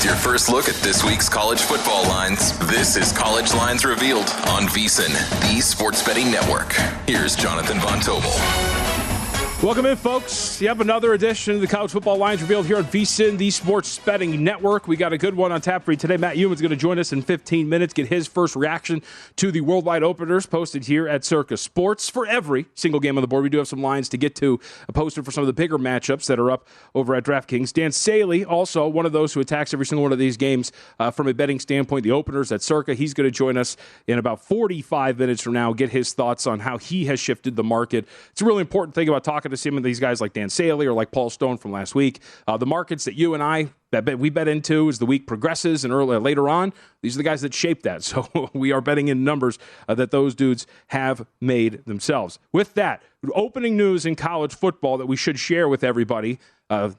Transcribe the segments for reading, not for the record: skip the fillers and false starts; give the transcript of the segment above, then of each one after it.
your first look at this week's college football lines. This is College Lines Revealed on VSiN, the sports betting network. Here's Jonathan Von Tobel. Welcome in, folks. You have another edition of the College Football Lines Revealed here on VSiN, the sports betting network. We got a good one on tap for you today. Matt Youmans is going to join us in 15 minutes, get his first reaction to the worldwide openers posted here at Circa Sports. For every single game on the board, we do have some lines to get to, posted for some of the bigger matchups that are up over at DraftKings. Dan Saley, also one of those who attacks every single one of these games from a betting standpoint, the openers at Circa. He's going to join us in about 45 minutes from now, get his thoughts on how he has shifted the market. It's a really important thing about talking to some of these guys like Dan Saley or like Paul Stone from last week. The markets that you and I we bet into as the week progresses and later on, these are the guys that shape that. So we are betting in numbers that those dudes have made themselves. With that, opening news in college football that we should share with everybody.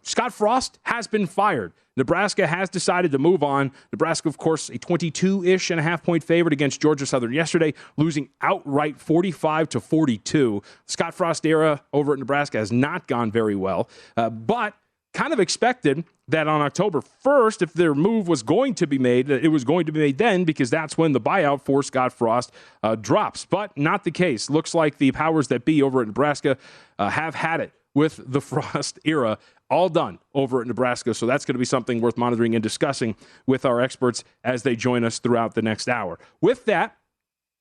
Scott Frost has been fired. Nebraska has decided to move on. Nebraska, of course, a 22-ish and a half point favorite against Georgia Southern yesterday, losing outright 45-42. Scott Frost era over at Nebraska has not gone very well, but kind of expected that on October 1st, if their move was going to be made, it was going to be made then because that's when the buyout for Scott Frost drops. But not the case. Looks like the powers that be over at Nebraska have had it with the Frost era all done over at Nebraska. So that's going to be something worth monitoring and discussing with our experts as they join us throughout the next hour. With that,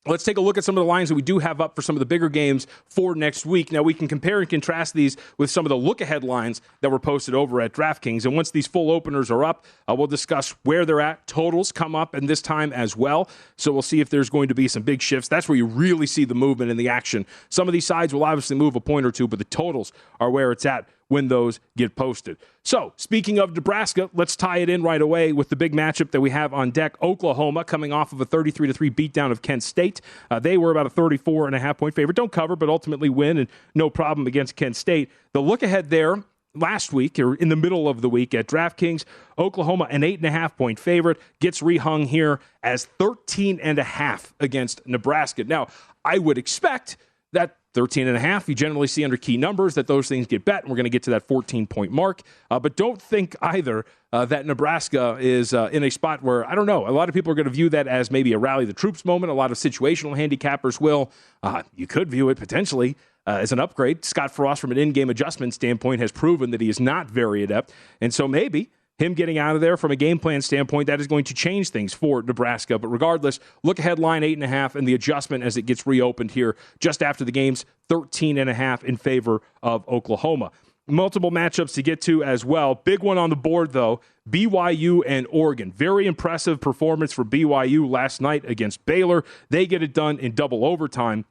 let's take a look at some of the lines that we do have up for some of the bigger games for next week. Now, we can compare and contrast these with some of the look-ahead lines that were posted over at DraftKings. And once these full openers are up, we'll discuss where they're at. Totals come up in this time as well. So we'll see if there's going to be some big shifts. That's where you really see the movement in the action. Some of these sides will obviously move a point or two, but the totals are where it's at when those get posted. So, speaking of Nebraska, let's tie it in right away with the big matchup that we have on deck. Oklahoma coming off of a 33-3 beatdown of Kent State. They were about a 34.5 point favorite. Don't cover, but ultimately win, and no problem against Kent State. The look ahead there last week, or in the middle of the week at DraftKings, Oklahoma, an 8.5 point favorite, gets rehung here as 13.5 against Nebraska. Now, I would expect that 13.5, you generally see under key numbers that those things get bet, and we're going to get to that 14-point mark. But don't think either that Nebraska is in a spot where, I don't know, a lot of people are going to view that as maybe a rally the troops moment. A lot of situational handicappers will. You could view it potentially as an upgrade. Scott Frost, from an in-game adjustment standpoint, has proven that he is not very adept. And so maybe him getting out of there from a game plan standpoint, that is going to change things for Nebraska. But regardless, look ahead line 8.5 and the adjustment as it gets reopened here just after the game's 13.5 in favor of Oklahoma. Multiple matchups to get to as well. Big one on the board, though, BYU and Oregon. Very impressive performance for BYU last night against Baylor. They get it done in double overtime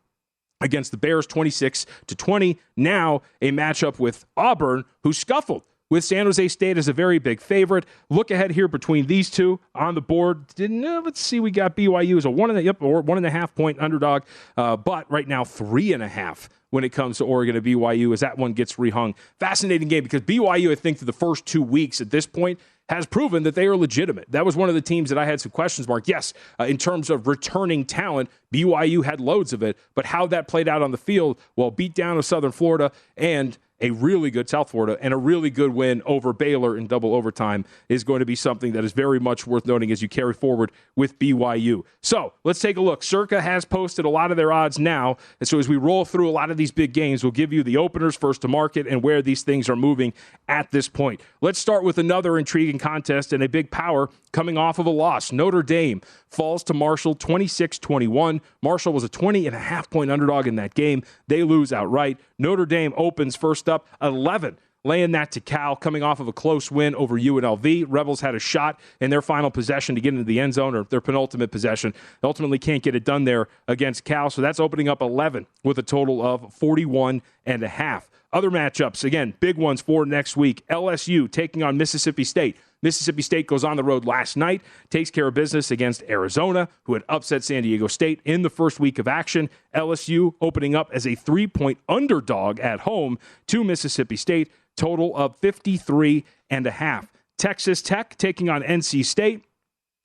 against the Bears, 26-20. Now a matchup with Auburn, who scuffled with San Jose State as a very big favorite. Look ahead here between these two on the board. Let's see, we got BYU as a 1.5 point underdog, but right now 3.5 when it comes to Oregon and BYU as that one gets rehung. Fascinating game because BYU, I think, through the first 2 weeks at this point, has proven that they are legitimate. That was one of the teams that I had some questions mark. Yes, in terms of returning talent, BYU had loads of it, but how that played out on the field, well, beat down of Southern Florida and a really good South Florida and a really good win over Baylor in double overtime is going to be something that is very much worth noting as you carry forward with BYU. So let's take a look. Circa has posted a lot of their odds now. And so as we roll through a lot of these big games, we'll give you the openers first to market and where these things are moving at this point. Let's start with another intriguing contest and a big power coming off of a loss. Notre Dame falls to Marshall 26-21. Marshall was a 20.5 point underdog in that game. They lose outright. Notre Dame opens first up 11, laying that to Cal, coming off of a close win over UNLV. Rebels had a shot in their final possession to get into the end zone, or their penultimate possession. They ultimately can't get it done there against Cal, so that's opening up 11 with a total of 41.5. Other matchups, again, big ones for next week. LSU taking on Mississippi State. Mississippi State goes on the road last night, takes care of business against Arizona, who had upset San Diego State in the first week of action. LSU opening up as a 3-point underdog at home to Mississippi State, total of 53.5. Texas Tech taking on NC State.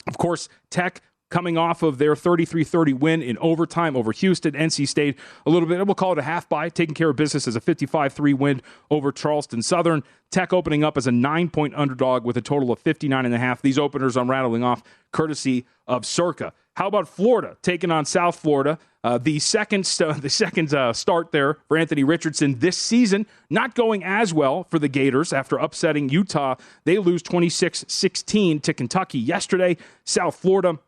Of course, Tech coming off of their 33-30 win in overtime over Houston. NC State, a little bit, we'll call it a half bye, taking care of business as a 55-3 win over Charleston Southern. Tech opening up as a 9-point underdog with a total of 59.5. These openers I'm rattling off courtesy of Circa. How about Florida taking on South Florida? The second start there for Anthony Richardson this season, not going as well for the Gators after upsetting Utah. They lose 26-16 to Kentucky yesterday. South Florida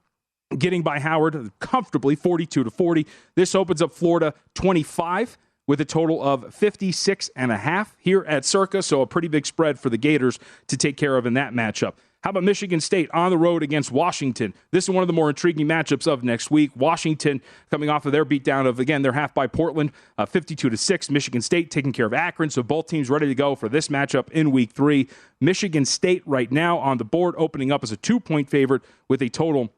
getting by Howard comfortably, 42-40. This opens up Florida 25 with a total of 56.5 here at Circa, so a pretty big spread for the Gators to take care of in that matchup. How about Michigan State on the road against Washington? This is one of the more intriguing matchups of next week. Washington coming off of their beatdown of, again, their half by Portland, 52-6. Michigan State taking care of Akron, so both teams ready to go for this matchup in Week 3. Michigan State right now on the board, opening up as a 2-point favorite with a total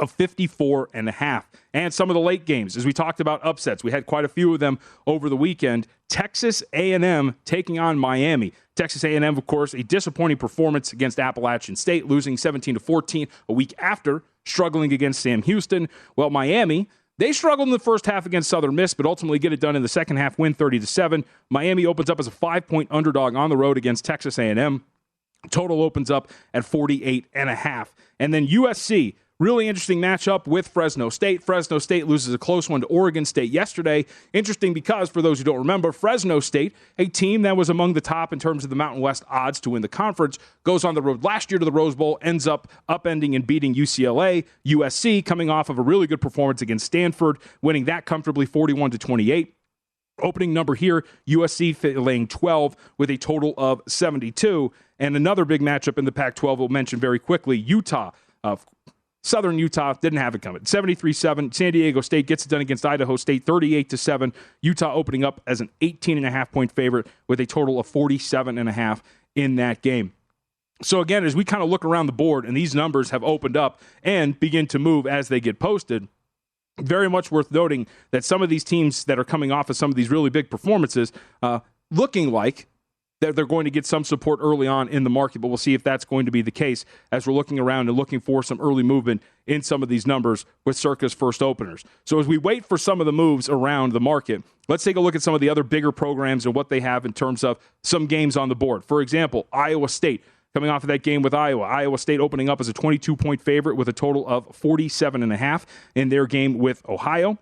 of 54.5. And some of the late games, as we talked about upsets, we had quite a few of them over the weekend. Texas A&M taking on Miami. Texas A&M, of course, a disappointing performance against Appalachian State, losing 17-14 a week after struggling against Sam Houston. Well, Miami, they struggled in the first half against Southern Miss, but ultimately get it done in the second half, win 30-7. Miami opens up as a 5-point underdog on the road against Texas A&M. Total opens up at 48.5. And then USC, really interesting matchup with Fresno State. Fresno State loses a close one to Oregon State yesterday. Interesting because, for those who don't remember, Fresno State, a team that was among the top in terms of the Mountain West odds to win the conference, goes on the road last year to the Rose Bowl, ends up upending and beating UCLA. USC, coming off of a really good performance against Stanford, winning that comfortably 41-28. Opening number here, USC laying 12 with a total of 72. And another big matchup in the Pac-12 we'll mention very quickly, Utah. Southern Utah didn't have it coming. 73-7. San Diego State gets it done against Idaho State, 38-7. Utah opening up as an 18.5-point favorite with a total of 47.5 in that game. So again, as we kind of look around the board and these numbers have opened up and begin to move as they get posted, very much worth noting that some of these teams that are coming off of some of these really big performances, looking like that they're going to get some support early on in the market, but we'll see if that's going to be the case as we're looking around and looking for some early movement in some of these numbers with Circa's first openers. So as we wait for some of the moves around the market, let's take a look at some of the other bigger programs and what they have in terms of some games on the board. For example, Iowa State, coming off of that game with Iowa. Iowa State opening up as a 22-point favorite with a total of 47.5 in their game with Ohio.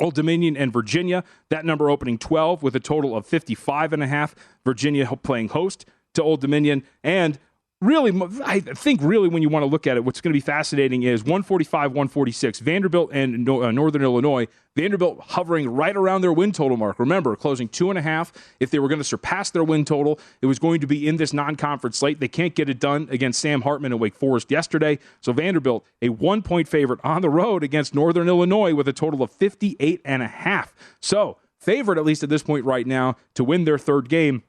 Old Dominion and Virginia, that number opening 12 with a total of 55.5. Virginia playing host to Old Dominion. And really, I think really when you want to look at it, what's going to be fascinating is 145-146. Vanderbilt and Northern Illinois. Vanderbilt hovering right around their win total mark. Remember, closing 2.5. If they were going to surpass their win total, it was going to be in this non-conference slate. They can't get it done against Sam Hartman and Wake Forest yesterday. So Vanderbilt, a 1-point favorite on the road against Northern Illinois with a total of 58.5. So favorite, at least at this point right now, to win their third game.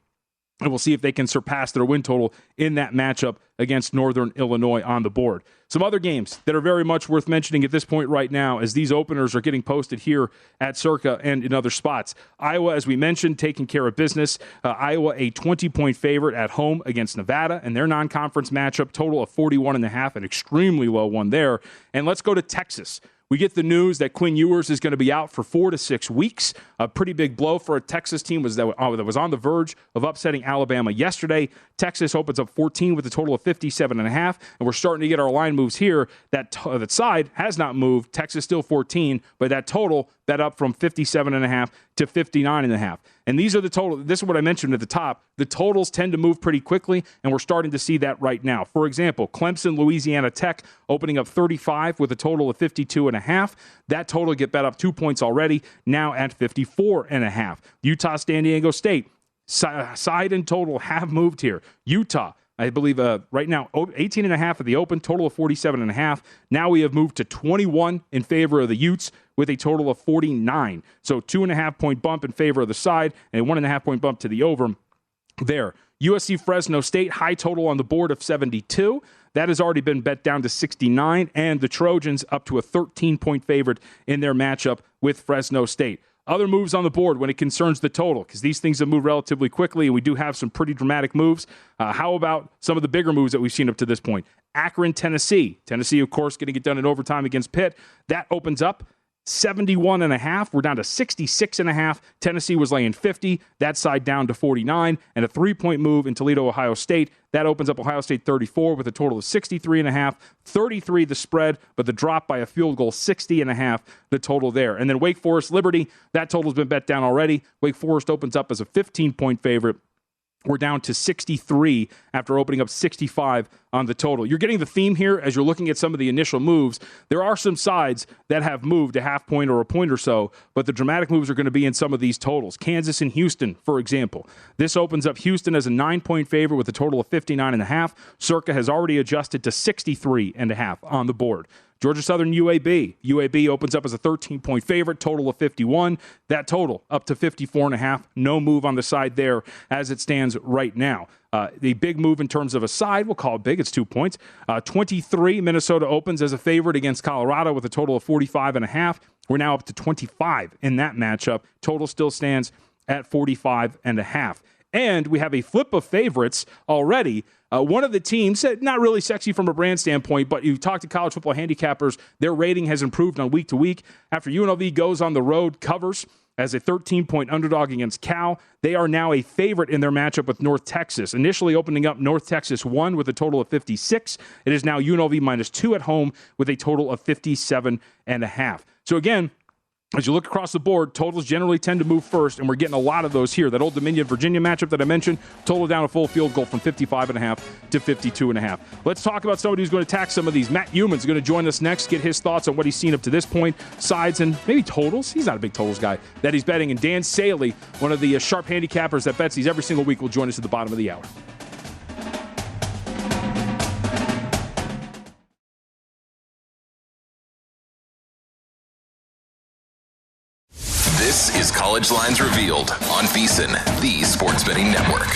And we'll see if they can surpass their win total in that matchup against Northern Illinois on the board. Some other games that are very much worth mentioning at this point right now as these openers are getting posted here at Circa and in other spots. Iowa, as we mentioned, taking care of business. Iowa, a 20-point favorite at home against Nevada, and their non-conference matchup, total of 41.5, an extremely low one there. And let's go to Texas. We get the news that Quinn Ewers is going to be out for 4 to 6 weeks. A pretty big blow for a Texas team that was on the verge of upsetting Alabama yesterday. Texas opens up 14 with a total of 57.5, and we're starting to get our line moves here. That side has not moved. Texas still 14, but that total bet up from 57.5 to 59.5. And these are the total. This is what I mentioned at the top. The totals tend to move pretty quickly, and we're starting to see that right now. For example, Clemson, Louisiana Tech opening up 35 with a total of 52.5. That total get bet up 2 points already, now at 54.5. Utah, San Diego State, side and total have moved here. Utah, I believe right now 18.5 at the open, total of 47.5. Now we have moved to 21 in favor of the Utes with a total of 49. So 2.5-point bump in favor of the side and a 1.5-point bump to the over there. USC Fresno State, high total on the board of 72. That has already been bet down to 69, and the Trojans up to a 13-point favorite in their matchup with Fresno State. Other moves on the board when it concerns the total, because these things have moved relatively quickly, and we do have some pretty dramatic moves. How about some of the bigger moves that we've seen up to this point? Akron, Tennessee. Tennessee, of course, getting it done in overtime against Pitt. That opens up 71.5. We're down to 66.5. Tennessee was laying 50. That side down to 49. And a 3-point move in Toledo, Ohio State. That opens up Ohio State 34 with a total of 63.5. 33 the spread, but the drop by a field goal, 60.5 the total there. And then Wake Forest, Liberty. That total's been bet down already. Wake Forest opens up as a 15-point favorite. We're down to 63 after opening up 65 on the total. You're getting the theme here as you're looking at some of the initial moves. There are some sides that have moved a half point or a point or so, but the dramatic moves are going to be in some of these totals. Kansas and Houston, for example. This opens up Houston as a 9-point favorite with a total of 59.5. Circa has already adjusted to 63.5 on the board. Georgia Southern UAB. UAB opens up as a 13-point favorite, total of 51. That total up to 54.5. No move on the side there as it stands right now. The big move in terms of a side, we'll call it big, it's 2 points. 23, Minnesota opens as a favorite against Colorado with a total of 45.5. We're now up to 25 in that matchup. Total still stands at 45.5. And we have a flip of favorites already. One of the teams, not really sexy from a brand standpoint, but you talk to college football handicappers, their rating has improved on week to week. After UNLV goes on the road, covers as a 13-point underdog against Cal, they are now a favorite in their matchup with North Texas. Initially opening up North Texas 1 with a total of 56. It is now UNLV -2 at home with a total of 57.5. So again, as you look across the board, totals generally tend to move first, and we're getting a lot of those here. That Old Dominion-Virginia matchup that I mentioned, total down a full field goal from 55.5 to 52.5. Let's talk about somebody who's going to attack some of these. Matt Youmans is going to join us next, get his thoughts on what he's seen up to this point, sides and maybe totals. He's not a big totals guy that he's betting. And Dan Saley, one of the sharp handicappers that bets these every single week, will join us at the bottom of the hour. This is College Lines Revealed on VSiN, the sports betting network.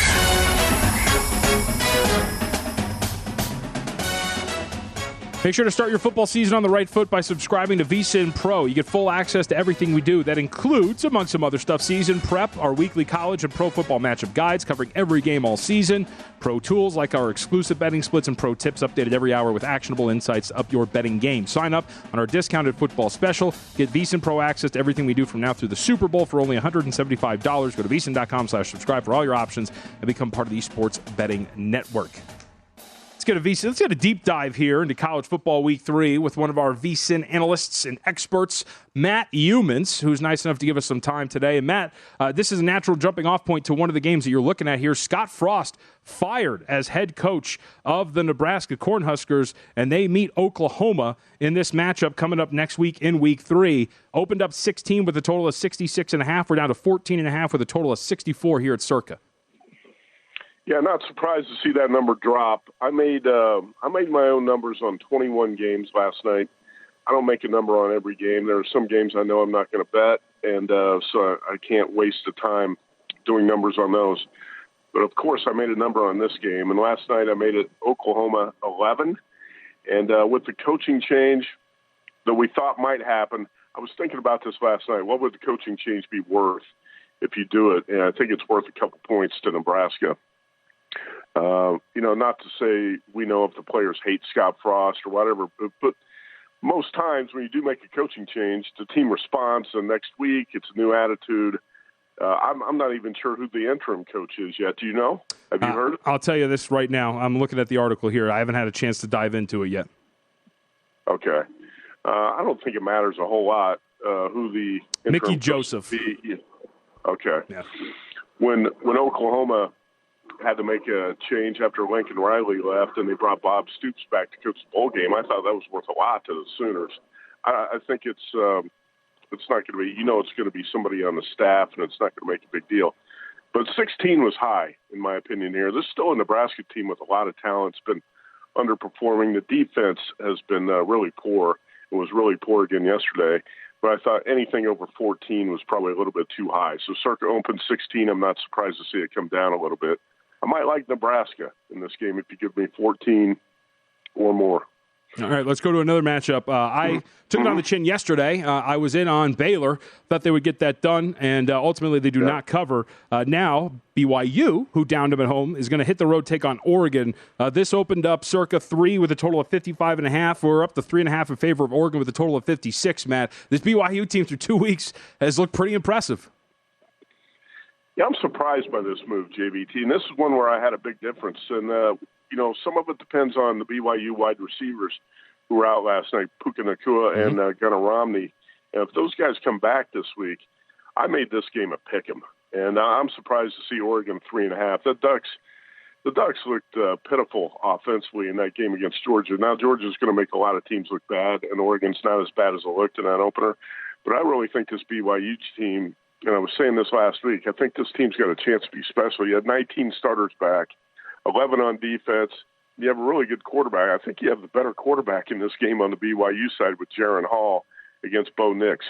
Make sure to start your football season on the right foot by subscribing to VSiN Pro. You get full access to everything we do. That includes, among some other stuff, Season Prep, our weekly college and pro football matchup guides covering every game all season, pro tools like our exclusive betting splits and pro tips updated every hour with actionable insights to up your betting game. Sign up on our discounted football special. Get VSiN Pro access to everything we do from now through the Super Bowl for only $175. Go to VSiN.com/subscribe for all your options and become part of the Sports Betting Network. Let's get a deep dive here into college football week 3 with one of our VSiN analysts and experts, Matt Youmans, who's nice enough to give us some time today. And Matt, this is a natural jumping off point to one of the games that you're looking at here. Scott Frost fired as head coach of the Nebraska Cornhuskers, and they meet Oklahoma in this matchup coming up next week in week 3. Opened up 16 with a total of 66.5. We're down to 14.5 with a total of 64 here at Circa. Yeah, not surprised to see that number drop. I made my own numbers on 21 games last night. I don't make a number on every game. There are some games I know I'm not going to bet, and so I can't waste the time doing numbers on those. But, of course, I made a number on this game, and last night I made it Oklahoma 11. And with the coaching change that we thought might happen, I was thinking about this last night. What would the coaching change be worth if you do it? And I think it's worth a couple points to Nebraska. Not to say we know if the players hate Scott Frost or whatever, but most times when you do make a coaching change, the team responds. And next week, it's a new attitude. I'm not even sure who the interim coach is yet. Do you know? Have you heard? I'll tell you this right now. I'm looking at the article here. I haven't had a chance to dive into it yet. Okay. I don't think it matters a whole lot who the interim Mickey coach Joseph. Be. Okay. Yeah. When Oklahoma had to make a change after Lincoln Riley left and they brought Bob Stoops back to coach the bowl game, I thought that was worth a lot to the Sooners. I think it's not going to be, it's going to be somebody on the staff and it's not going to make a big deal. But 16 was high, in my opinion here. This is still a Nebraska team with a lot of talent. It's been underperforming. The defense has been really poor. It was really poor again yesterday. But I thought anything over 14 was probably a little bit too high. So Circa opened 16. I'm not surprised to see it come down a little bit. I might like Nebraska in this game if you give me 14 or more. All right, let's go to another matchup. I took it on the chin yesterday. I was in on Baylor, thought they would get that done, and ultimately they do not cover. Now, BYU, who downed them at home, is going to hit the road, take on Oregon. This opened up circa 3 with a total of 55.5. We're up to 3.5 in favor of Oregon with a total of 56, Matt. This BYU team through 2 weeks has looked pretty impressive. Yeah, I'm surprised by this move, JVT, and this is one where I had a big difference. And, some of it depends on the BYU wide receivers who were out last night, Puka Nacua and Gunnar Romney. And if those guys come back this week, I made this game a pick'em. And I'm surprised to see Oregon 3.5. The Ducks looked pitiful offensively in that game against Georgia. Now Georgia's going to make a lot of teams look bad, and Oregon's not as bad as it looked in that opener. But I really think this BYU team, and I was saying this last week, I think this team's got a chance to be special. You had 19 starters back, 11 on defense. You have a really good quarterback. I think you have the better quarterback in this game on the BYU side with Jaron Hall against Bo Nix.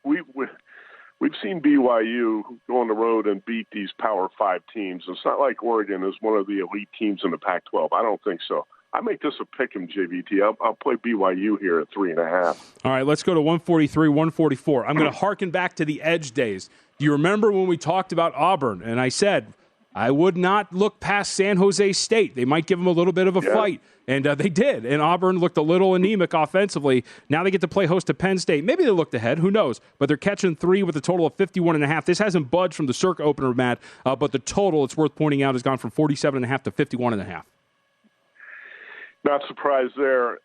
We've seen BYU go on the road and beat these Power 5 teams. It's not like Oregon is one of the elite teams in the Pac-12. I don't think so. I make this a pick'em, JVT. I'll play BYU here at 3.5. All right, let's go to 143, 144. I'm going to hearken back to the Edge days. Do you remember when we talked about Auburn? And I said I would not look past San Jose State. They might give them a little bit of a fight. And they did. And Auburn looked a little anemic offensively. Now they get to play host to Penn State. Maybe they looked ahead. Who knows? But they're catching 3 with a total of 51.5. This hasn't budged from the Circa opener, Matt. But the total, it's worth pointing out, has gone from 47.5 to 51.5. Not surprised there.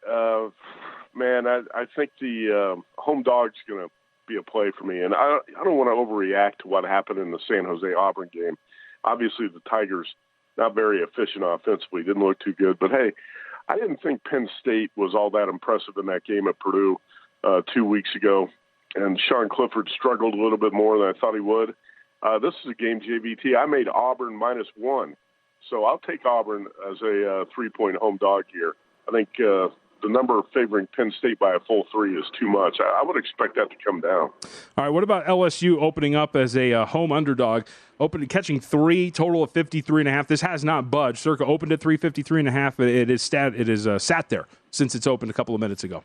Man, I think the home dog's going to be a play for me. And I don't want to overreact to what happened in the San Jose Auburn game. Obviously, the Tigers, not very efficient offensively, didn't look too good. But, hey, I didn't think Penn State was all that impressive in that game at Purdue 2 weeks ago. And Sean Clifford struggled a little bit more than I thought he would. This is a game, JVT. I made Auburn -1. So I'll take Auburn as a 3-point home dog here. I think the number favoring Penn State by a full 3 is too much. I would expect that to come down. All right, what about LSU opening up as a home underdog, catching 3, total of 53.5? This has not budged. Circa opened at 353.5. It is sat there since it's opened a couple of minutes ago.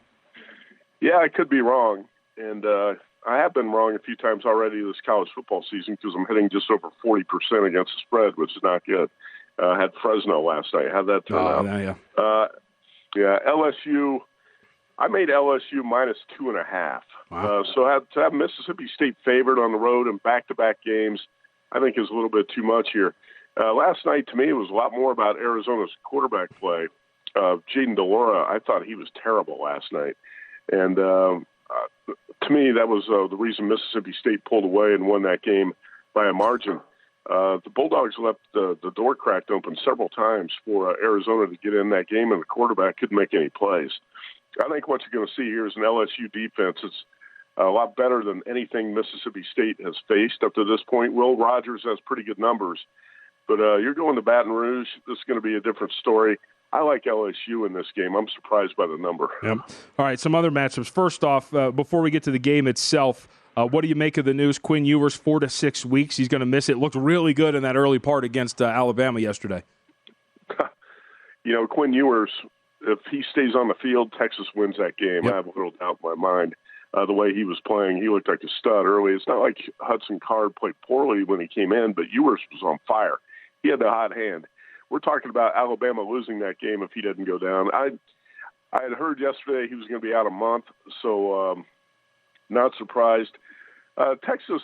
Yeah, I could be wrong, and I have been wrong a few times already this college football season because I'm hitting just over 40% against the spread, which is not good. Had Fresno last night. How'd that turn out? Yeah, LSU. I made LSU -2.5. Wow. So to have Mississippi State favored on the road in back-to-back games, I think is a little bit too much here. Last night, to me, it was a lot more about Arizona's quarterback play. Jaden Delora, I thought he was terrible last night. And to me, that was the reason Mississippi State pulled away and won that game by a margin. The Bulldogs left the door cracked open several times for Arizona to get in that game, and the quarterback couldn't make any plays. I think what you're going to see here is an LSU defense. It's a lot better than anything Mississippi State has faced up to this point. Will Rogers has pretty good numbers, but you're going to Baton Rouge. This is going to be a different story. I like LSU in this game. I'm surprised by the number. Yep. All right, some other matchups. First off, before we get to the game itself, what do you make of the news? Quinn Ewers, 4 to 6 weeks. He's going to miss it. Looked really good in that early part against Alabama yesterday. Quinn Ewers, if he stays on the field, Texas wins that game. Yep. I have a little doubt in my mind. The way he was playing, he looked like a stud early. It's not like Hudson Card played poorly when he came in, but Ewers was on fire. He had the hot hand. We're talking about Alabama losing that game if he doesn't go down. I had heard yesterday he was going to be out a month, so not surprised. Texas,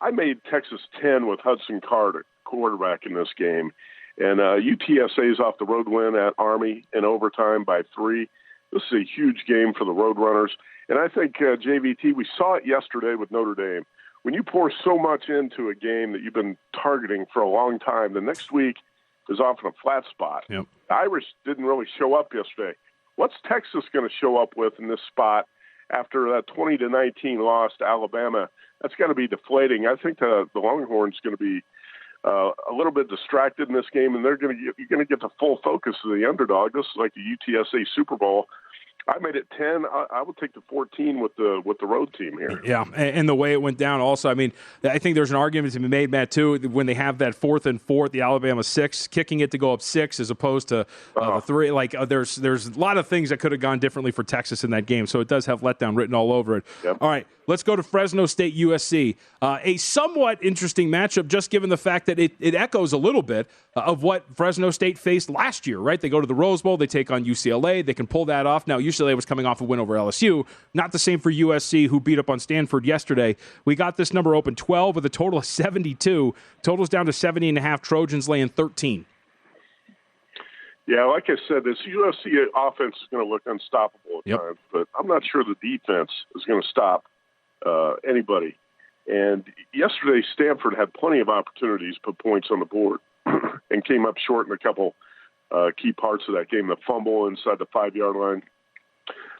I made Texas 10 with Hudson Card at quarterback in this game. And UTSA's off the road win at Army in overtime by 3. This is a huge game for the Roadrunners. And I think, JVT, we saw it yesterday with Notre Dame. When you pour so much into a game that you've been targeting for a long time, the next week is often a flat spot. Yep. The Irish didn't really show up yesterday. What's Texas going to show up with in this spot after that 20-19 loss to Alabama? That's got to be deflating. I think the Longhorns going to be a little bit distracted in this game, and you're going to get the full focus of the underdog. This is like the UTSA Super Bowl. I made it 10. I would take the 14 with the road team here. Yeah, and the way it went down also, I mean, I think there's an argument to be made, Matt, too, when they have that 4th and 4 at the Alabama 6, kicking it to go up 6 as opposed to the 3. Like, there's a lot of things that could have gone differently for Texas in that game, so it does have letdown written all over it. Yep. All right, let's go to Fresno State USC. A somewhat interesting matchup, just given the fact that it echoes a little bit of what Fresno State faced last year, right? They go to the Rose Bowl, they take on UCLA, they can pull that off. Now, UCLA was coming off a win over LSU. Not the same for USC, who beat up on Stanford yesterday. We got this number open 12 with a total of 72. Total's down to 70.5. Trojans laying 13. Yeah, like I said, this USC offense is going to look unstoppable at times, but I'm not sure the defense is going to stop anybody. And yesterday, Stanford had plenty of opportunities to put points on the board and came up short in a couple key parts of that game. The fumble inside the 5-yard line.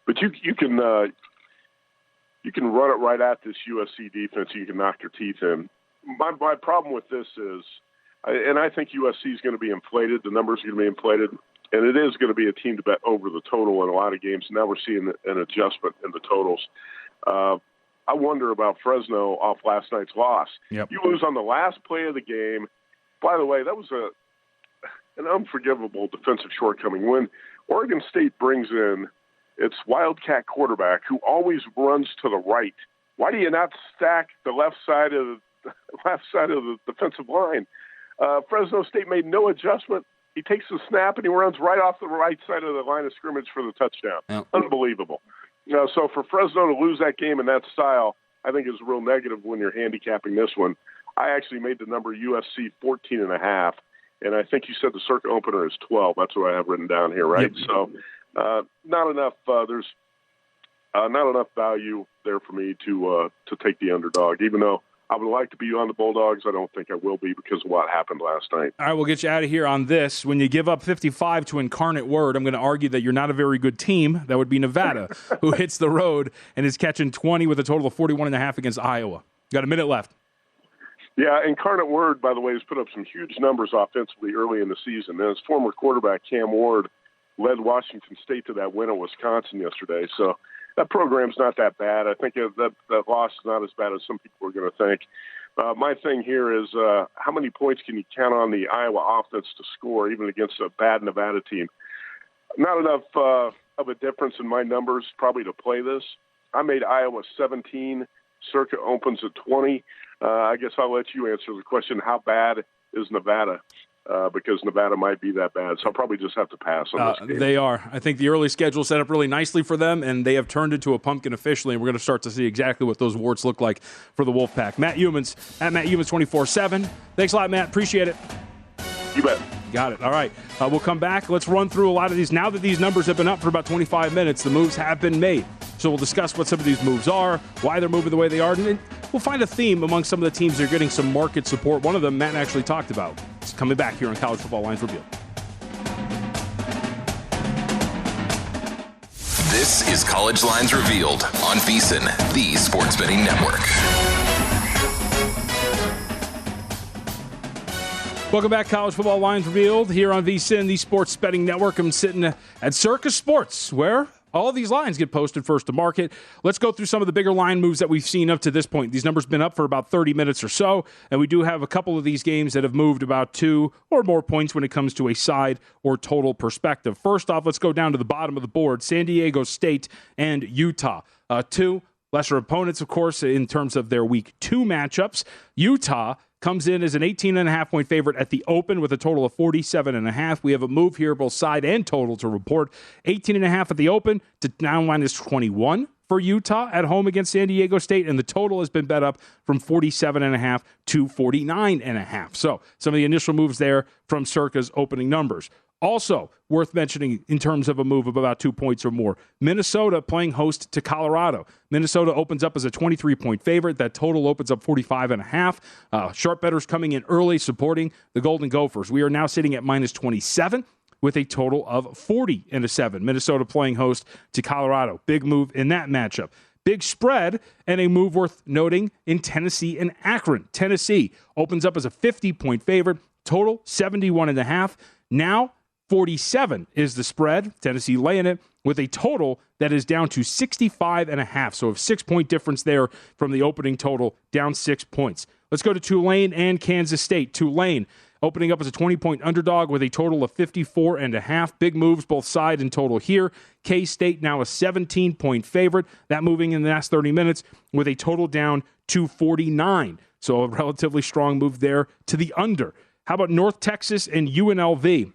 But you can run it right at this USC defense. You can knock your teeth in. My problem with this is, and I think USC is going to be inflated. The numbers are going to be inflated, and it is going to be a team to bet over the total in a lot of games. Now we're seeing an adjustment in the totals. I wonder about Fresno off last night's loss. Yep. You lose on the last play of the game. By the way, that was an unforgivable defensive shortcoming. When Oregon State brings in its Wildcat quarterback who always runs to the right, why do you not stack the left side of the defensive line? Fresno State made no adjustment. He takes the snap and he runs right off the right side of the line of scrimmage for the touchdown. Yep. Unbelievable. So for Fresno to lose that game in that style, I think is a real negative when you're handicapping this one. I actually made the number USC 14.5, and I think you said the circuit opener is 12. That's what I have written down here, right? Yep. So not enough. There's not enough value there for me to take the underdog, even though I would like to be on the Bulldogs. I don't think I will be because of what happened last night. All right, we'll get you out of here on this. When you give up 55 to Incarnate Word, I'm going to argue that you're not a very good team. That would be Nevada, who hits the road and is catching 20 with a total of 41.5 against Iowa. Got a minute left. Yeah, Incarnate Word, by the way, has put up some huge numbers offensively early in the season. And his former quarterback, Cam Ward, led Washington State to that win at Wisconsin yesterday. So that program's not that bad. I think that loss is not as bad as some people are going to think. My thing here is how many points can you count on the Iowa offense to score, even against a bad Nevada team? Not enough of a difference in my numbers probably to play this. I made Iowa 17. Circuit opens at 20. I guess I'll let you answer the question, how bad is Nevada? Because Nevada might be that bad. So I'll probably just have to pass on this game. They are. I think the early schedule set up really nicely for them, and they have turned into a pumpkin officially, and we're going to start to see exactly what those warts look like for the Wolfpack. Matt Youmans, at Matt Youmans 24/7. Thanks a lot, Matt. Appreciate it. You bet. Got it. All right. We'll come back. Let's run through a lot of these. Now that these numbers have been up for about 25 minutes, the moves have been made. So we'll discuss what some of these moves are, why they're moving the way they are, and we'll find a theme among some of the teams that are getting some market support. One of them Matt actually talked about. It's coming back here on College Football Lines Revealed. This is College Lines Revealed on VSiN, the Sports Betting Network. Welcome back, College Football Lines Revealed here on VSiN, the Sports Betting Network. I'm sitting at Circus Sports, where all of these lines get posted first to market. Let's go through some of the bigger line moves that we've seen up to this point. These numbers have been up for about 30 minutes or so, and we do have a couple of these games that have moved about 2 or more points when it comes to a side or total perspective. First off, let's go down to the bottom of the board. San Diego State and Utah. 2 lesser opponents, of course, in terms of their Week 2 matchups. Utah comes in as an 18.5-point favorite at the open with a total of 47.5. We have a move here, both side and total, to report. 18.5 at the open to now minus 21 for Utah at home against San Diego State, and the total has been bet up from 47.5 to 49.5. So some of the initial moves there from Circa's opening numbers. Also worth mentioning in terms of a move of about 2 points or more, Minnesota playing host to Colorado. Minnesota opens up as a 23-point favorite. That total opens up 45.5. Sharp bettors coming in early supporting the Golden Gophers. We are now sitting at minus 27 with a total of 40.7. Minnesota playing host to Colorado. Big move in that matchup. Big spread and a move worth noting in Tennessee and Akron. Tennessee opens up as a 50-point favorite. Total 71.5. Now 47 is the spread. Tennessee laying it with a total that is down to 65.5. So a 6-point difference there from the opening total, down 6 points. Let's go to Tulane and Kansas State. Tulane opening up as a 20-point underdog with a total of 54.5. Big moves both side and total here. K-State now a 17-point favorite. That moving in the last 30 minutes with a total down to 49. So a relatively strong move there to the under. How about North Texas and UNLV?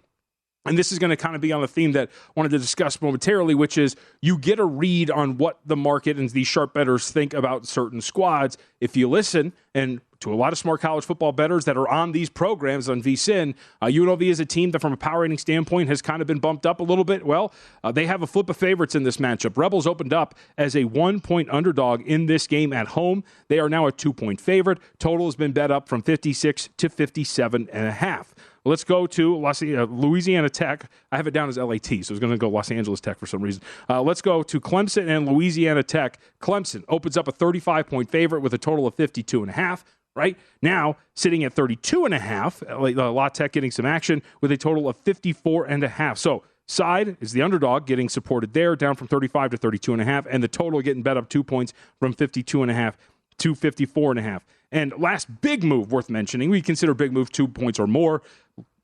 And this is going to kind of be on the theme that I wanted to discuss momentarily, which is you get a read on what the market and these sharp bettors think about certain squads. If you listen and to a lot of smart college football bettors that are on these programs on VSiN, UNLV is a team that from a power rating standpoint has kind of been bumped up a little bit. Well, they have a flip of favorites in this matchup. Rebels opened up as a 1-point underdog in this game at home. They are now a 2-point favorite. Total has been bet up from 56 to 57.5. Let's go to Louisiana Tech. I have it down as LAT, so I was going to go Los Angeles Tech for some reason. Let's go to Clemson and Louisiana Tech. Clemson opens up a 35-point favorite with a total of 52.5. Right now, sitting at 32.5. La Tech getting some action with a total of 54.5. So side is the underdog getting supported there, down from 35 to 32.5, and the total getting bet up 2 points from 52.5 to 54.5. And last big move worth mentioning, we consider big move 2 points or more.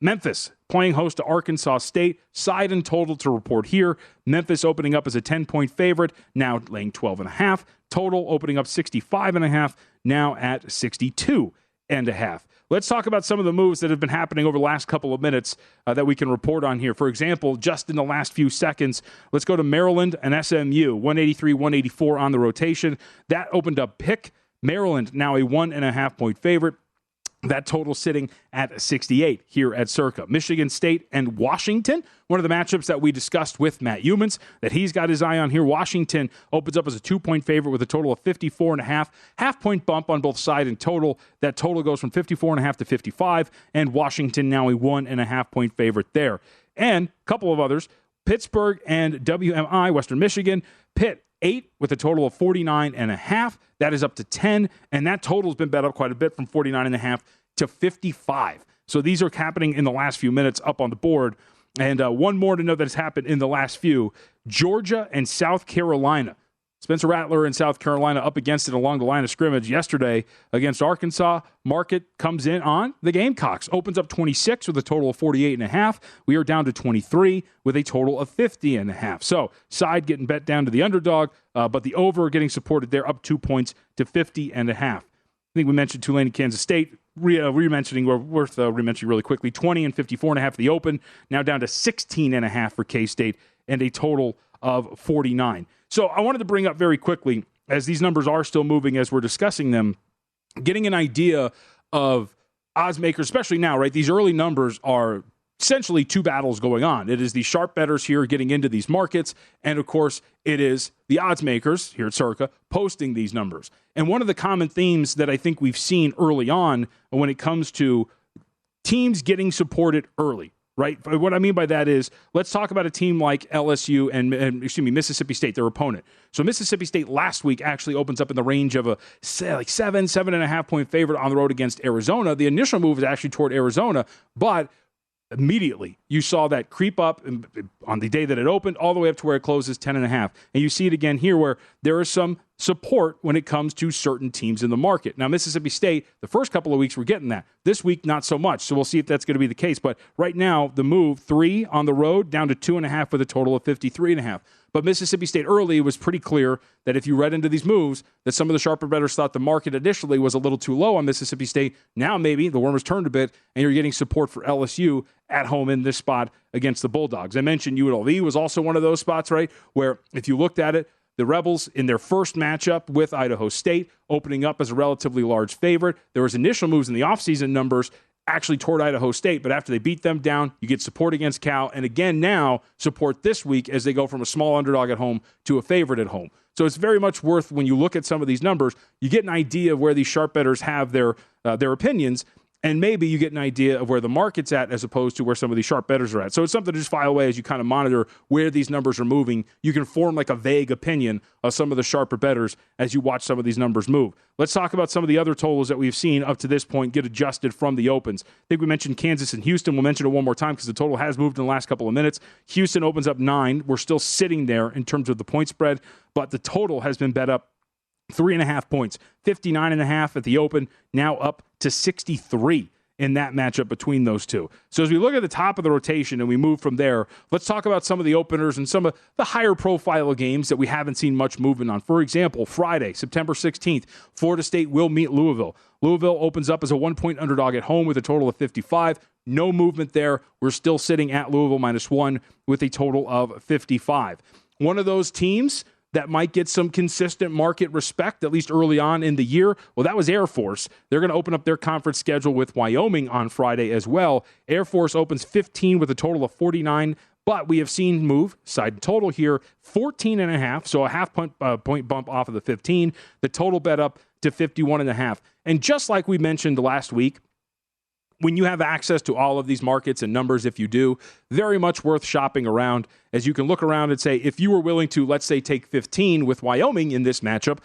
Memphis playing host to Arkansas State. Side and total to report here. Memphis opening up as a 10-point favorite, now laying 12.5. Total opening up 65.5, now at 62.5. Let's talk about some of the moves that have been happening over the last couple of minutes that we can report on here. For example, just in the last few seconds, let's go to Maryland and SMU. 183, 184 on the rotation. That opened up pick. Maryland now a 1.5-point favorite. That total sitting at 68 here at Circa. Michigan State and Washington, one of the matchups that we discussed with Matt Youmans that he's got his eye on here. Washington opens up as a 2-point favorite with a total of 54.5. Half-point bump on both side and total. That total goes from 54.5 to 55, and Washington now a 1.5-point favorite there. And a couple of others, Pittsburgh and WMI, Western Michigan. Pitt 8 with a total of 49.5. That is up to 10, and that total has been bet up quite a bit from 49.5 to 55. So these are happening in the last few minutes up on the board. And one more to know that has happened in the last few. Georgia and South Carolina. Spencer Rattler in South Carolina up against it along the line of scrimmage yesterday against Arkansas. Market comes in on the Gamecocks. Opens up 26 with a total of 48.5. We are down to 23 with a total of 50.5. So side getting bet down to the underdog, but the over getting supported there up 2 points to 50.5. I think we mentioned Tulane and Kansas State. Re-mentioning really quickly. 20 and 54.5 the open. Now down to 16.5 for K-State and a total of 49. So I wanted to bring up very quickly, as these numbers are still moving as we're discussing them, getting an idea of odds makers, especially now, right? These early numbers are essentially two battles going on. It is the sharp bettors here getting into these markets, and of course, it is the odds makers here at Circa posting these numbers. And one of the common themes that I think we've seen early on when it comes to teams getting supported early, right? What I mean by that is, let's talk about a team like LSU and Mississippi State, their opponent. So Mississippi State last week actually opens up in the range of a 7.5 point favorite on the road against Arizona. The initial move is actually toward Arizona, but immediately you saw that creep up on the day that it opened all the way up to where it closes 10.5. And you see it again here where there is some support when it comes to certain teams in the market. Now, Mississippi State, the first couple of weeks we're getting that. This week, not so much. So we'll see if that's going to be the case. But right now, the move 3 on the road down to 2.5 with a total of 53.5. But Mississippi State early, it was pretty clear that if you read into these moves, that some of the sharper bettors thought the market initially was a little too low on Mississippi State. Now maybe the worm has turned a bit, and you're getting support for LSU at home in this spot against the Bulldogs. I mentioned UNLV was also one of those spots, right, where if you looked at it, the Rebels in their first matchup with Idaho State opening up as a relatively large favorite. There was initial moves in the offseason numbers actually toward Idaho State, but after they beat them down, you get support against Cal, and again now support this week as they go from a small underdog at home to a favorite at home. So it's very much worth, when you look at some of these numbers, you get an idea of where these sharp bettors have their opinions, and maybe you get an idea of where the market's at as opposed to where some of these sharp bettors are at. So it's something to just file away as you kind of monitor where these numbers are moving. You can form like a vague opinion of some of the sharper bettors as you watch some of these numbers move. Let's talk about some of the other totals that we've seen up to this point get adjusted from the opens. I think we mentioned Kansas and Houston. We'll mention it one more time because the total has moved in the last couple of minutes. Houston opens up 9. We're still sitting there in terms of the point spread, but the total has been bet up 3.5 points, 59.5 at the open, now up to 63 in that matchup between those two. So as we look at the top of the rotation and we move from there, let's talk about some of the openers and some of the higher profile games that we haven't seen much movement on. For example, Friday, September 16th, Florida State will meet Louisville. Louisville opens up as a 1-point underdog at home with a total of 55. No movement there. We're still sitting at Louisville -1 with a total of 55. One of those teams that might get some consistent market respect, at least early on in the year, well, that was Air Force. They're going to open up their conference schedule with Wyoming on Friday as well. Air Force opens 15 with a total of 49, but we have seen move, side total here, 14.5, so a half point bump off of the 15. The total bet up to 51.5. And just like we mentioned last week, when you have access to all of these markets and numbers, if you do, very much worth shopping around, as you can look around and say, if you were willing to, let's say, take 15 with Wyoming in this matchup,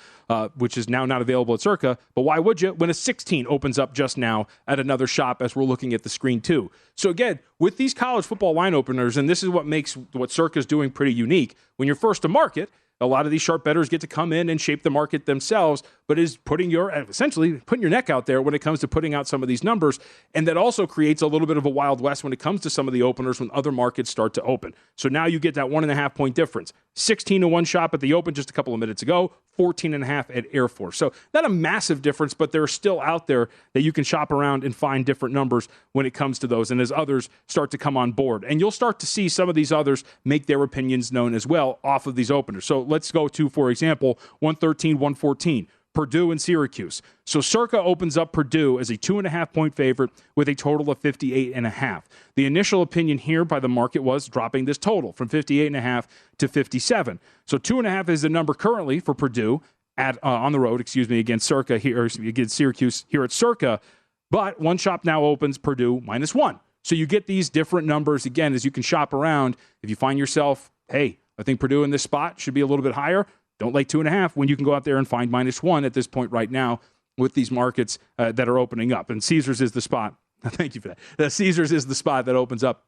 which is now not available at Circa, but why would you when a 16 opens up just now at another shop as we're looking at the screen too? So again, with these college football line openers, and this is what makes what Circa is doing pretty unique, when you're first to market, a lot of these sharp bettors get to come in and shape the market themselves, but is essentially putting your neck out there when it comes to putting out some of these numbers. And that also creates a little bit of a Wild West when it comes to some of the openers when other markets start to open. So now you get that 1.5 point difference. 16-1 shop at the open just a couple of minutes ago, 14.5 at Air Force. So not a massive difference, but they're still out there that you can shop around and find different numbers when it comes to those. And as others start to come on board, and you'll start to see some of these others make their opinions known as well off of these openers. So let's go to, for example, 113, 114. Purdue and Syracuse. So Circa opens up Purdue as a 2.5 point favorite with a total of 58.5. The initial opinion here by the market was dropping this total from 58.5 to 57. So 2.5 is the number currently for Purdue at on the road, against Circa here, against Syracuse here at Circa. But one shop now opens Purdue -1. So you get these different numbers again as you can shop around. If you find yourself, hey, I think Purdue in this spot should be a little bit higher, don't lay 2.5 when you can go out there and find -1 at this point right now with these markets that are opening up. And Caesars is the spot. Thank you for that. The Caesars is the spot that opens up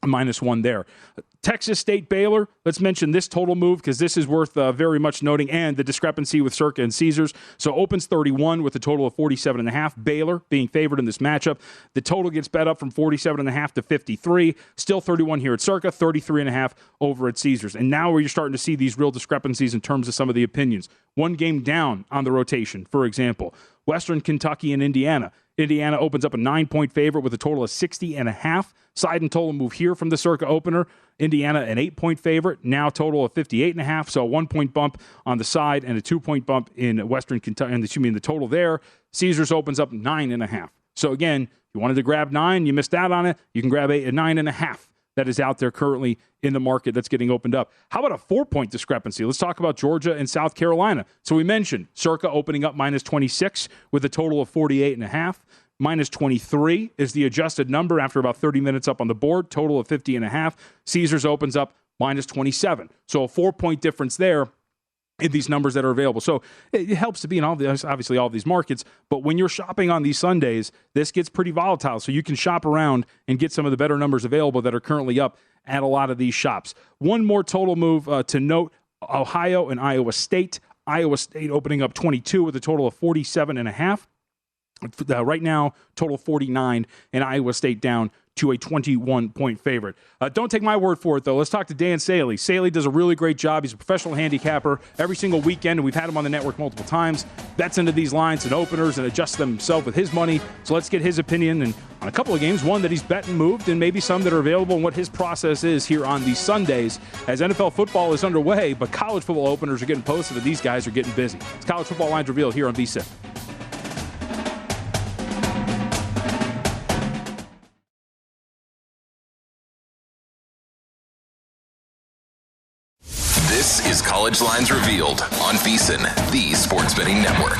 -1 there. Texas State Baylor, let's mention this total move because this is worth very much noting, and the discrepancy with Circa and Caesars. So opens 31 with a total of 47.5. Baylor being favored in this matchup. The total gets bet up from 47.5 to 53. Still 31 here at Circa, 33.5 over at Caesars. And now where you're starting to see these real discrepancies in terms of some of the opinions. One game down on the rotation, for example. Western Kentucky and Indiana. Indiana opens up a 9-point favorite with a total of 60.5. Side and total move here from the Circa opener. Indiana an 8-point favorite, now total of 58.5. So a 1-point bump on the side and a 2-point bump in Western Kentucky. And the total there. Caesars opens up 9.5. So again, if you wanted to grab 9, you missed out on it. You can grab a 9.5. That is out there currently in the market that's getting opened up. How about a 4-point discrepancy? Let's talk about Georgia and South Carolina. So we mentioned Circa opening up -26 with a total of 48.5. -23 is the adjusted number after about 30 minutes up on the board, total of 50.5. Caesars opens up -27. So a 4-point difference there in these numbers that are available. So it helps to be in obviously all of these markets, but when you're shopping on these Sundays, this gets pretty volatile. So you can shop around and get some of the better numbers available that are currently up at a lot of these shops. One more total move to note, Ohio and Iowa State. Iowa State opening up 22 with a total of 47.5. Right now, total 49, and Iowa State down to a 21-point favorite. Don't take my word for it, though. Let's talk to Dan Saley. Saley does a really great job. He's a professional handicapper every single weekend, and we've had him on the network multiple times. Bets into these lines and openers and adjusts them himself with his money. So let's get his opinion and on a couple of games, one that he's bet and moved, and maybe some that are available, and what his process is here on these Sundays as NFL football is underway, but college football openers are getting posted, and these guys are getting busy. It's College Football Lines Revealed here on VSiN. This is College Lines Revealed on VSiN, the Sports Betting Network.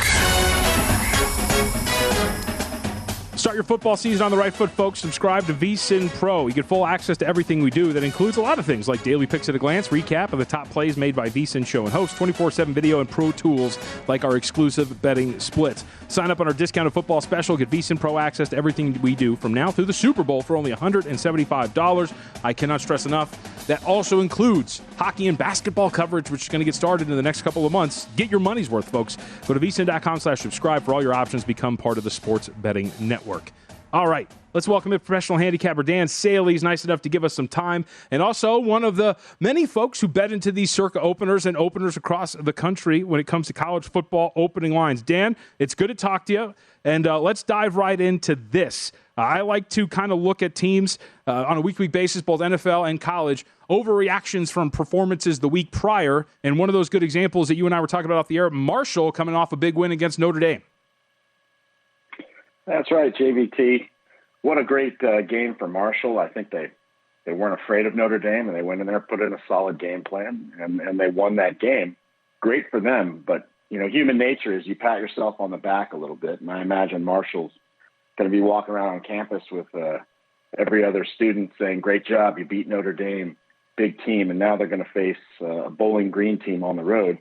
Start your football season on the right foot, folks. Subscribe to VSiN Pro. You get full access to everything we do. That includes a lot of things like daily picks at a glance, recap of the top plays made by VSiN show and host, 24/7 video, and pro tools like our exclusive betting splits. Sign up on our discounted football special. Get VSiN Pro access to everything we do from now through the Super Bowl for only $175. I cannot stress enough. That also includes hockey and basketball coverage, which is going to get started in the next couple of months. Get your money's worth, folks. Go to vsin.com/subscribe for all your options. Become part of the sports betting network. All right, let's welcome in professional handicapper Dan Saley. He's nice enough to give us some time. And also one of the many folks who bet into these circa openers and openers across the country when it comes to college football opening lines. Dan, it's good to talk to you. And let's dive right into this. I like to kind of look at teams on a week-to-week basis, both NFL and college, overreactions from performances the week prior. And one of those good examples that you and I were talking about off the air, Marshall coming off a big win against Notre Dame. That's right, JVT. What a great game for Marshall. I think they weren't afraid of Notre Dame, and they went in there, put in a solid game plan, and they won that game. Great for them, but human nature is you pat yourself on the back a little bit, and I imagine Marshall's going to be walking around on campus with every other student saying, great job, you beat Notre Dame, big team, and now they're going to face a Bowling Green team on the road.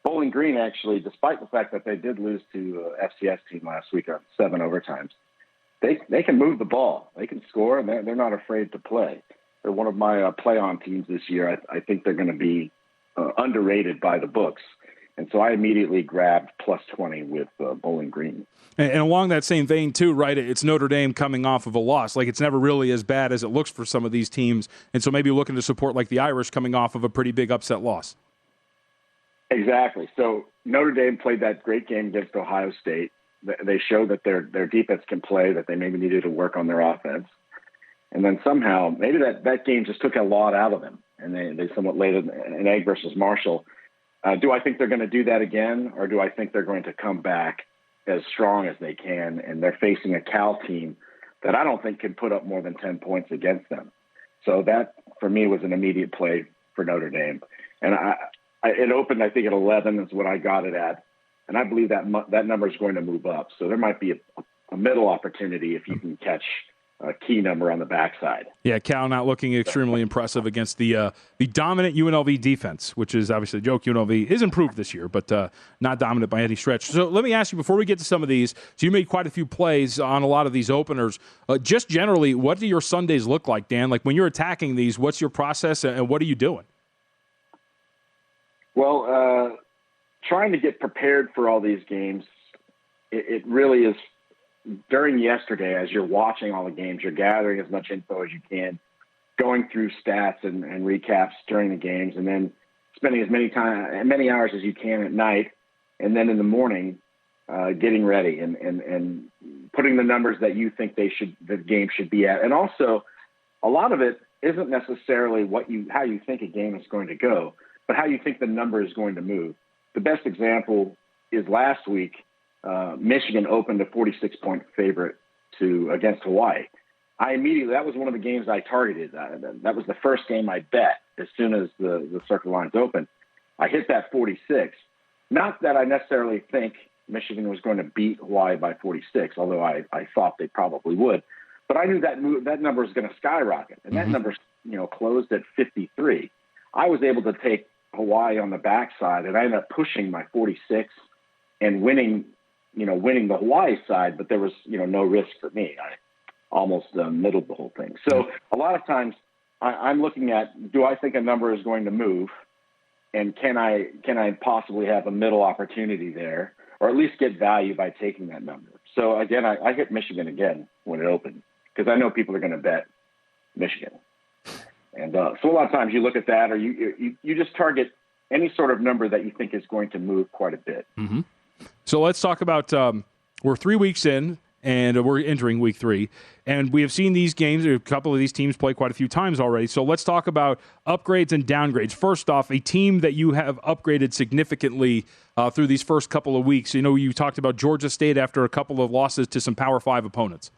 Bowling Green, actually, despite the fact that they did lose to FCS team last week on 7 overtimes, they can move the ball. They can score, and they're not afraid to play. They're one of my play-on teams this year. I think they're going to be underrated by the books. And so I immediately grabbed plus 20 with Bowling Green. And along that same vein, too, right, it's Notre Dame coming off of a loss. Like, it's never really as bad as it looks for some of these teams. And so maybe looking to support, like, the Irish coming off of a pretty big upset loss. Exactly. So Notre Dame played that great game against Ohio State. They showed that their defense can play, that they maybe needed to work on their offense. And then somehow, maybe that game just took a lot out of them, and they somewhat laid an egg versus Marshall. Do I think they're going to do that again, or do I think they're going to come back as strong as they can, and they're facing a Cal team that I don't think can put up more than 10 points against them? So that, for me, was an immediate play for Notre Dame. And it opened, I think, at 11 is what I got it at. And I believe that number is going to move up. So there might be a middle opportunity if you can catch a key number on the backside. Yeah, Cal not looking extremely impressive against the dominant UNLV defense, which is obviously a joke. UNLV is improved this year, but not dominant by any stretch. So let me ask you, before we get to some of these, so you made quite a few plays on a lot of these openers. Just generally, what do your Sundays look like, Dan? Like when you're attacking these, what's your process and what are you doing? Well, trying to get prepared for all these games, it really is. During yesterday, as you're watching all the games, you're gathering as much info as you can, going through stats and recaps during the games, and then spending as many hours as you can at night, and then in the morning, getting ready and putting the numbers that you think the game should be at. And also, a lot of it isn't necessarily how you think a game is going to go, but how you think the number is going to move. The best example is last week. Michigan opened a 46-point favorite against Hawaii. That was one of the games I targeted. That was the first game I bet as soon as the circle lines opened. I hit that 46. Not that I necessarily think Michigan was going to beat Hawaii by 46, although I thought they probably would. But I knew that number was going to skyrocket, and that number closed at 53. I was able to take Hawaii on the backside, and I ended up pushing my 46 and winning the Hawaii side, but there was, no risk for me. I almost middled the whole thing. So a lot of times I'm looking at, do I think a number is going to move? And can I possibly have a middle opportunity there, or at least get value by taking that number? So again, I hit Michigan again when it opened, because I know people are going to bet Michigan. And so a lot of times you look at that, or you just target any sort of number that you think is going to move quite a bit. Mm-hmm. So let's talk about, we're 3 weeks in, and we're entering week 3, and we have seen these games, a couple of these teams play quite a few times already. So let's talk about upgrades and downgrades. First off, a team that you have upgraded significantly through these first couple of weeks. You talked about Georgia State after a couple of losses to some Power 5 opponents.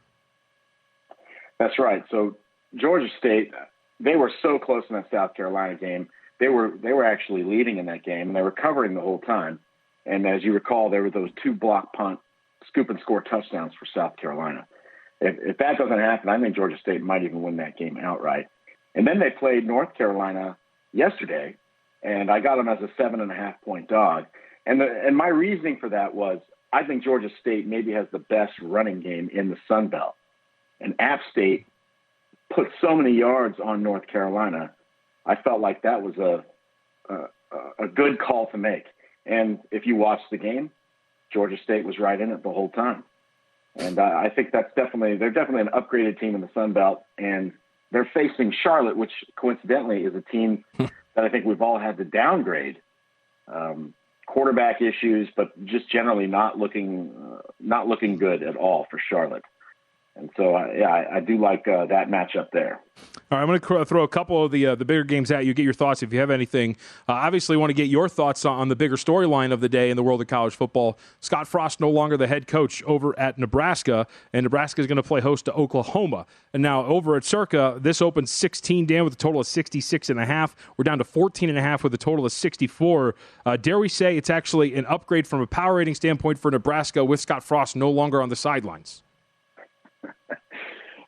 That's right. So Georgia State, they were so close in that South Carolina game. They were actually leading in that game, and they were covering the whole time. And as you recall, there were those 2 block punt, scoop and score touchdowns for South Carolina. if that doesn't happen, I think Georgia State might even win that game outright. And then they played North Carolina yesterday, and I got them as a 7.5-point dog. And my reasoning for that was I think Georgia State maybe has the best running game in the Sun Belt. And App State put so many yards on North Carolina, I felt like that was a good call to make. And if you watch the game, Georgia State was right in it the whole time. And I think they're definitely an upgraded team in the Sun Belt, and they're facing Charlotte, which coincidentally is a team that I think we've all had to downgrade. Quarterback issues, but just generally not looking good at all for Charlotte. And so, I do like that matchup there. All right, I'm going to throw a couple of the bigger games at you, get your thoughts if you have anything. Obviously, want to get your thoughts on the bigger storyline of the day in the world of college football. Scott Frost no longer the head coach over at Nebraska, and Nebraska is going to play host to Oklahoma. And now over at Circa, this opened 16 down with a total of 66.5. We're down to 14.5 with a total of 64. Dare we say it's actually an upgrade from a power rating standpoint for Nebraska with Scott Frost no longer on the sidelines?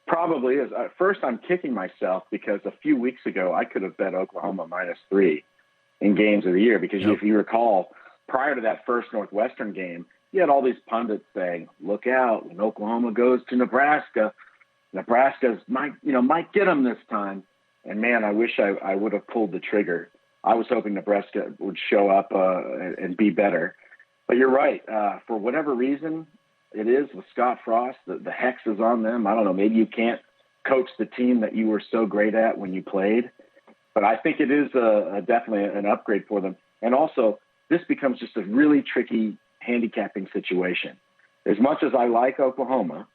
Probably is. First, I'm kicking myself because a few weeks ago I could have bet Oklahoma -3 in games of the year because if you recall, prior to that first Northwestern game, you had all these pundits saying, "Look out! When Oklahoma goes to Nebraska, Nebraska's might get them this time." And man, I wish I would have pulled the trigger. I was hoping Nebraska would show up and be better. But you're right. For whatever reason, it is with Scott Frost. The hex is on them. I don't know. Maybe you can't coach the team that you were so great at when you played. But I think it is definitely an upgrade for them. And also, this becomes just a really tricky handicapping situation. As much as I like Oklahoma,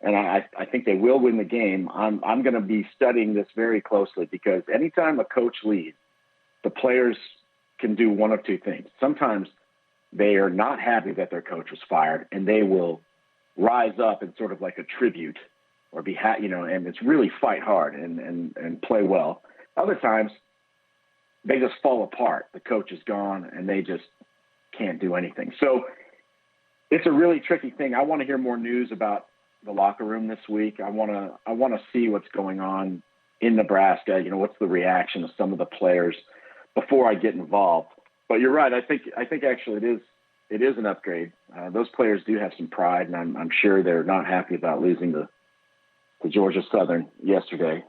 and I think they will win the game, I'm going to be studying this very closely because anytime a coach leaves, the players can do one of two things. Sometimes they are not happy that their coach was fired, and they will rise up in sort of like a tribute or be, and it's really fight hard and play well. Other times, they just fall apart. The coach is gone, and they just can't do anything. So it's a really tricky thing. I want to hear more news about the locker room this week. I want to see what's going on in Nebraska. What's the reaction of some of the players before I get involved. But you're right. I think actually it is an upgrade. Those players do have some pride, and I'm sure they're not happy about losing to Georgia Southern yesterday,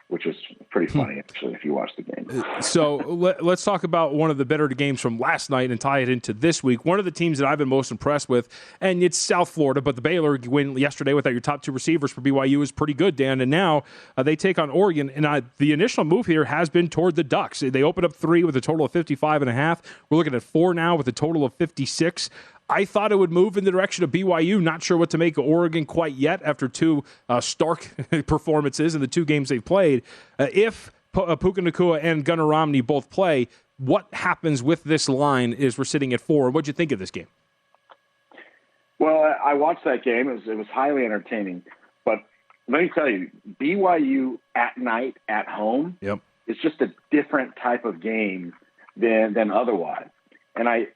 which was pretty funny actually if you watch the game. So let's talk about one of the better games from last night and tie it into this week. One of the teams that I've been most impressed with, and it's South Florida, but the Baylor win yesterday without your top two receivers for BYU is pretty good, Dan. And now they take on Oregon, and the initial move here has been toward the Ducks. They opened up 3 with a total of 55.5. We're looking at 4 now with a total of 56. I thought it would move in the direction of BYU. Not sure what to make of Oregon quite yet after 2 stark performances in the 2 games they've played. If Puka Nacua and Gunnar Romney both play, what happens with this line is we're sitting at 4. What'd you think of this game? Well, I watched that game. It was highly entertaining. But let me tell you, BYU at night at home is just a different type of game than otherwise. And I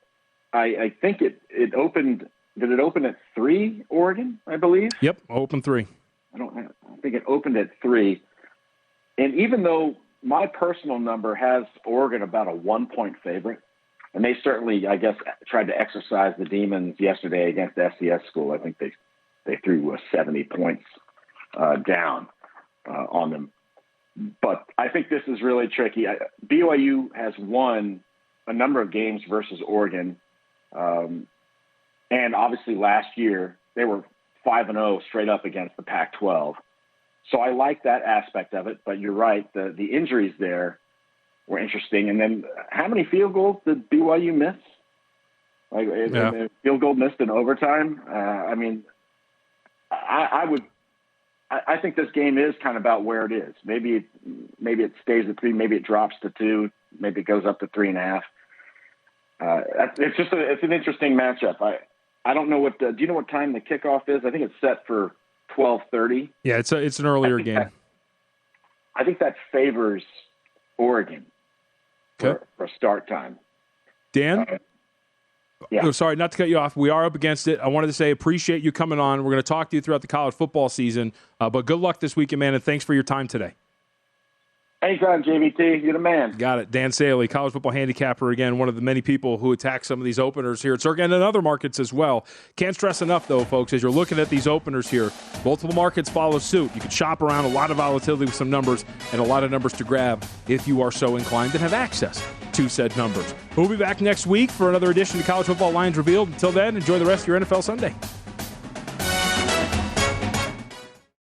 think it opened. Did it open at 3, Oregon, I believe? Yep, open 3. I think it opened at 3. And even though my personal number has Oregon about a 1-point favorite, and they certainly, I guess, tried to exercise the demons yesterday against SCS school. I think they threw 70 points down on them. But I think this is really tricky. BYU has won a number of games versus Oregon. And obviously last year they were 5-0 straight up against the Pac-12. So I like that aspect of it, but you're right. The injuries there were interesting. And then how many field goals did BYU miss? Field goal missed in overtime. I think this game is kind of about where it is. Maybe it stays at 3, maybe it drops to 2, maybe it goes up to 3.5. It's an interesting matchup. I don't know what. Do you know what time the kickoff is? I think it's set for 12:30. Yeah, it's an earlier game. I think that favors Oregon for start time. Dan? Yeah. Oh, sorry, not to cut you off. We are up against it. I wanted to say appreciate you coming on. We're going to talk to you throughout the college football season. But good luck this weekend, man, and thanks for your time today. Anytime, JVT. You're the man. Got it. Dan Saley, college football handicapper, again, one of the many people who attack some of these openers here at Circa and in other markets as well. Can't stress enough, though, folks, as you're looking at these openers here, multiple markets follow suit. You can shop around, a lot of volatility with some numbers and a lot of numbers to grab if you are so inclined and have access to said numbers. We'll be back next week for another edition of College Football Lines Revealed. Until then, enjoy the rest of your NFL Sunday.